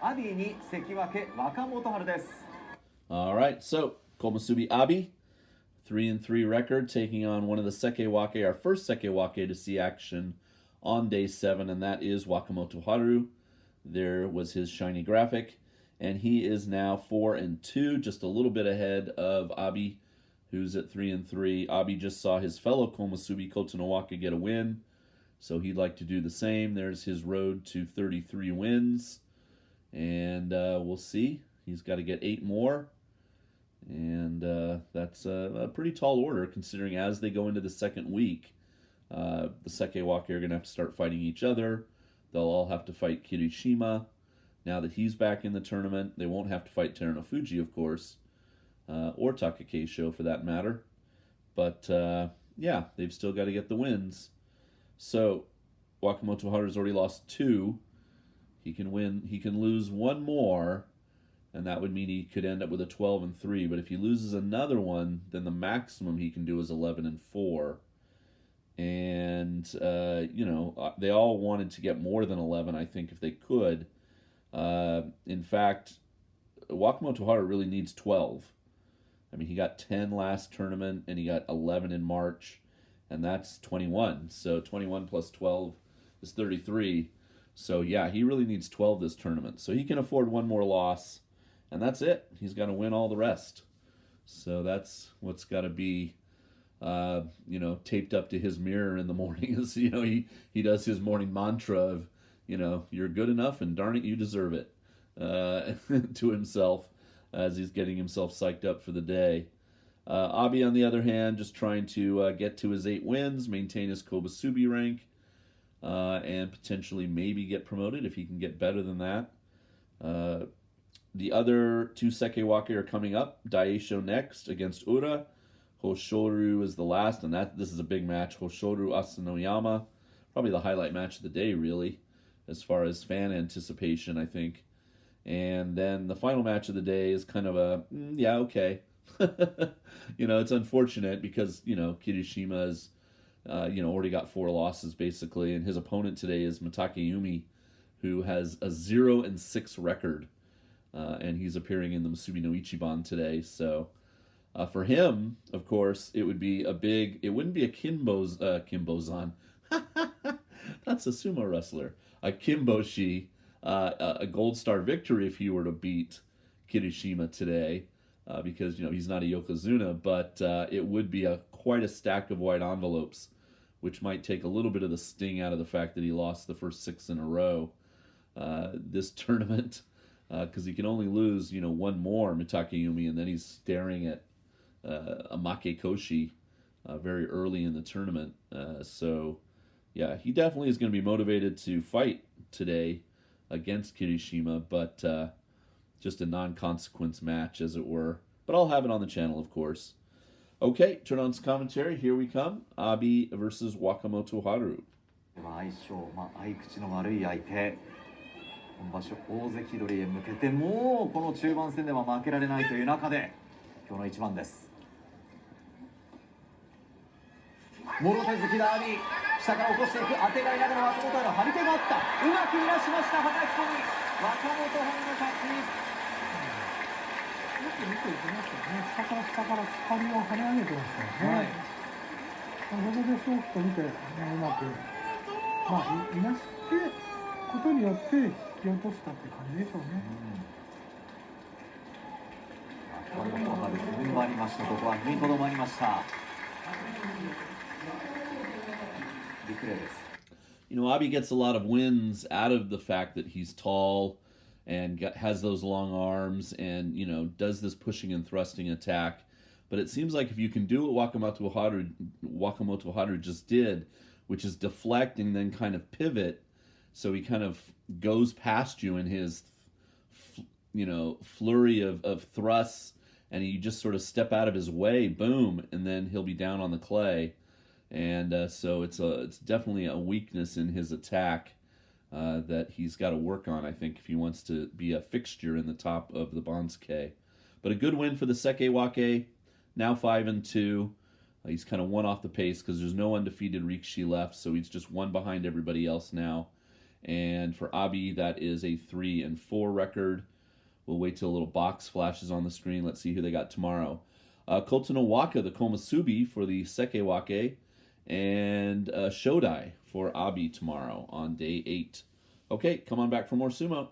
アビに関脇若元春です。 All right, so komusubi Abi, 3-3 record, taking on one of the sekiwake, our first sekiwake to see action on day 7, and that is Wakamotoharu. There was his shiny graphic, and he is now 4-2, just a little bit ahead of Abi, who's at 3-3. Abi just saw his fellow komusubi Kotonowaka get a win, so he'd like to do the same. There's his road to 33 wins, and we'll see. He's got to get 8 more, and that's a pretty tall order considering as they go into the second week, the sekiwake are going to have to start fighting each other. They'll all have to fight Kirishima. Now that he's back in the tournament, they won't have to fight Terunofuji, of course, or Takakeisho for that matter. But yeah, they've still got to get the wins. So Wakamotoharu's already lost 2. He can lose 1 more, and that would mean he could end up with a 12-3. But if he loses another one, then the maximum he can do is 11-4. And they all wanted to get more than 11, I think, if they could. In fact, Wakamotoharu really needs 12. I mean, he got 10 last tournament, and he got 11 in March, and that's 21. So 21 plus 12 is 33. So yeah, he really needs 12 this tournament. So he can afford 1 more loss, and that's it. He's got to win all the rest. So that's what's got to be, taped up to his mirror in the morning. Is he does his morning mantra of, you're good enough, and darn it, you deserve it, to himself as he's getting himself psyched up for the day. Abi, on the other hand, just trying to get to his 8 wins, maintain his komusubi rank, and potentially maybe get promoted if he can get better than that. The other 2 sekiwake are coming up. Daisho next against Ura. Hoshoru is the last, and this is a big match. Hoshoru Asanoyama, probably the highlight match of the day, really, as far as fan anticipation, I think. And then the final match of the day is kind of a, yeah, okay. It's unfortunate because, Kirishima has, already got 4 losses, basically, and his opponent today is Mitakeumi, who has a 0-6 record, and he's appearing in the Musubi no Ichiban today, so... for him, of course, it wouldn't be a Kimbozan. That's a sumo wrestler. A Kimboshi, a gold star victory if he were to beat Kirishima today, because, he's not a Yokozuna, but it would be quite a stack of white envelopes, which might take a little bit of the sting out of the fact that he lost the first 6 in a row this tournament, because he can only lose, 1 more, Mitakeumi, and then he's staring at a Makekoshi very early in the tournament. So, yeah, he definitely is going to be motivated to fight today against Kirishima, but just a non-consequence match, as it were. But I'll have it on the channel, of course. Okay, turn on some commentary. Here we come. Abi versus Wakamotoharu. 相口の悪い相手、今場所大関取へ向けてもうこの中盤戦では負けられないという中で今日の一番です。もろ手突きの阿炎、下から起こしていく、当てがいながら若元春、張り手があった、うまくいなしました、はたき込み、若元春の勝ち。よく見ていきましたね。下から光を跳ね上げてましたよね。そこでそうと見て、うまくいなしてことによって引き落としたって感じでしょうね。若元春踏ん張りました。ここは踏みとどまりました。ビッグレーです。Abi gets a lot of wins out of the fact that he's tall and has those long arms and, does this pushing and thrusting attack. But it seems like if you can do what Wakamotoharu just did, which is deflect and then kind of pivot, so he kind of goes past you in his, flurry of thrusts, and you just sort of step out of his way, boom, and then he'll be down on the clay. And so it's definitely a weakness in his attack that he's got to work on, I think, if he wants to be a fixture in the top of the Bansuke. But a good win for the sekiwake, now 5-2. He's kind of 1 off the pace because there's no undefeated Rikishi left, so he's just 1 behind everybody else now. And for Abi, that is a 3-4 record. We'll wait till a little box flashes on the screen. Let's see who they got tomorrow. Kotonowaka, the komusubi for the sekiwake, and Shodai for Abi tomorrow on day 8. Okay, come on back for more sumo.